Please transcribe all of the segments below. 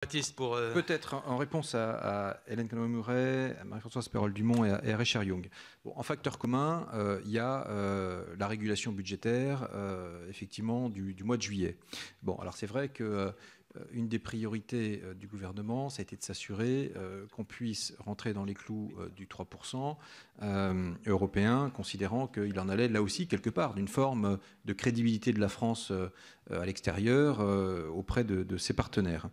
Baptiste, pour... Peut-être en réponse à Hélène Conway-Mouret, à Marie-Françoise Perrol-Dumont et à Richard Young. Bon, en facteur commun, il y a la régulation budgétaire, effectivement, du mois de juillet. Bon, alors c'est vrai que une des priorités du gouvernement, ça a été de s'assurer qu'on puisse rentrer dans les clous du 3% européen, considérant qu'il en allait là aussi quelque part d'une forme de crédibilité de la France à l'extérieur auprès de ses partenaires.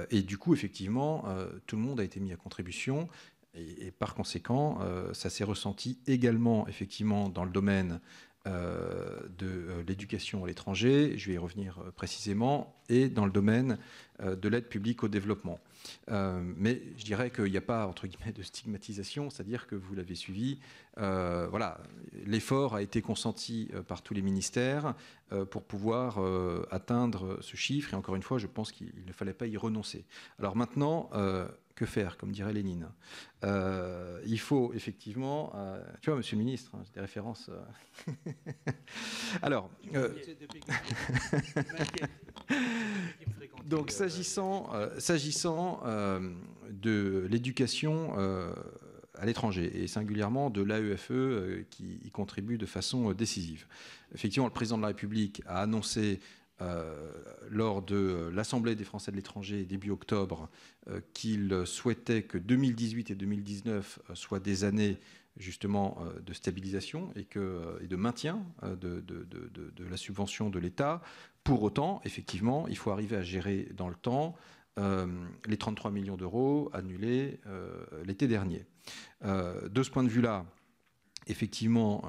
Et du coup, effectivement, tout le monde a été mis à contribution. Et par conséquent, ça s'est ressenti également, effectivement, dans le domaine de l'éducation à l'étranger, je vais y revenir précisément, et dans le domaine de l'aide publique au développement. Mais je dirais qu'il n'y a pas, entre guillemets, de stigmatisation, c'est-à-dire que vous l'avez suivi, voilà, l'effort a été consenti par tous les ministères pour pouvoir atteindre ce chiffre, et encore une fois, je pense qu'il ne fallait pas y renoncer. Alors maintenant, que faire, comme dirait Lénine? Il faut effectivement... tu vois, monsieur le ministre, hein, j'ai des références... Alors... donc, s'agissant de l'éducation à l'étranger, et singulièrement de l'AEFE qui y contribue de façon décisive. Effectivement, le président de la République a annoncé lors de l'Assemblée des Français de l'étranger début octobre qu'il souhaitait que 2018 et 2019 soient des années justement de stabilisation et de maintien de la subvention de l'État. Pour autant, effectivement, il faut arriver à gérer dans le temps les 33 millions d'euros annulés l'été dernier. De ce point de vue-là, effectivement,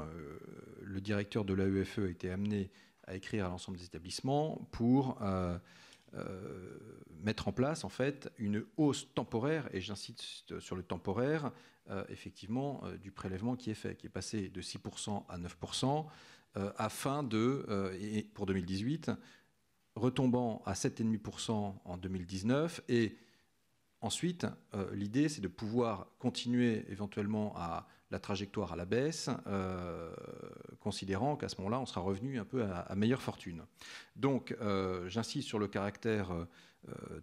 le directeur de l'AEFE a été amené à écrire à l'ensemble des établissements pour mettre en place en fait une hausse temporaire, et j'insiste sur le temporaire, effectivement, du prélèvement qui est fait, qui est passé de 6% à 9%, afin de, et pour 2018, retombant à 7,5% en 2019, et ensuite, l'idée, c'est de pouvoir continuer éventuellement à la trajectoire à la baisse, considérant qu'à ce moment-là, on sera revenu un peu à meilleure fortune. Donc, j'insiste sur le caractère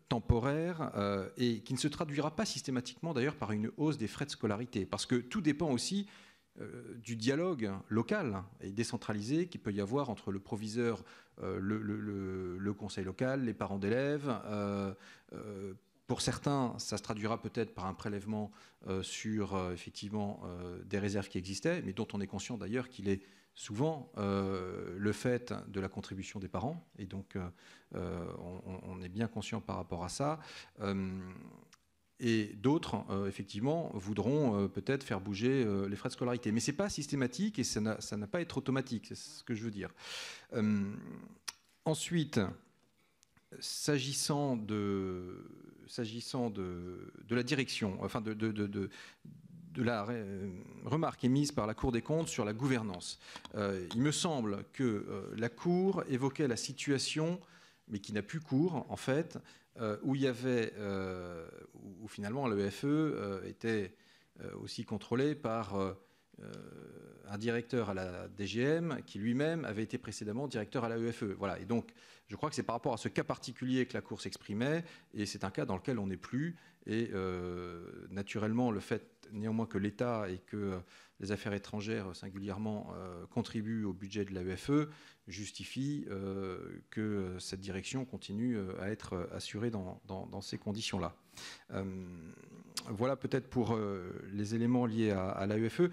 temporaire et qui ne se traduira pas systématiquement d'ailleurs par une hausse des frais de scolarité, parce que tout dépend aussi du dialogue local et décentralisé qu'il peut y avoir entre le proviseur, le conseil local, les parents d'élèves. Pour certains, ça se traduira peut-être par un prélèvement sur effectivement des réserves qui existaient, mais dont on est conscient d'ailleurs qu'il est souvent le fait de la contribution des parents. Et donc, on est bien conscient par rapport à ça. Et d'autres, effectivement, voudront peut-être faire bouger les frais de scolarité. Mais ce n'est pas systématique et ça n'a pas à être automatique, c'est ce que je veux dire. Ensuite, s'agissant de la direction, enfin de la remarque émise par la Cour des comptes sur la gouvernance. Il me semble que la Cour évoquait la situation, mais qui n'a plus cours, en fait, où il y avait, où finalement l'AEFE était aussi contrôlé par un directeur à la DGM qui lui-même avait été précédemment directeur à l'AEFE. Voilà. Et donc, je crois que c'est par rapport à ce cas particulier que la Cour s'exprimait, et c'est un cas dans lequel on n'est plus. Et naturellement, le fait néanmoins que l'État et que les affaires étrangères singulièrement contribuent au budget de l'AEFE justifie que cette direction continue à être assurée dans ces conditions-là. Voilà peut-être pour les éléments liés à l'AEFE.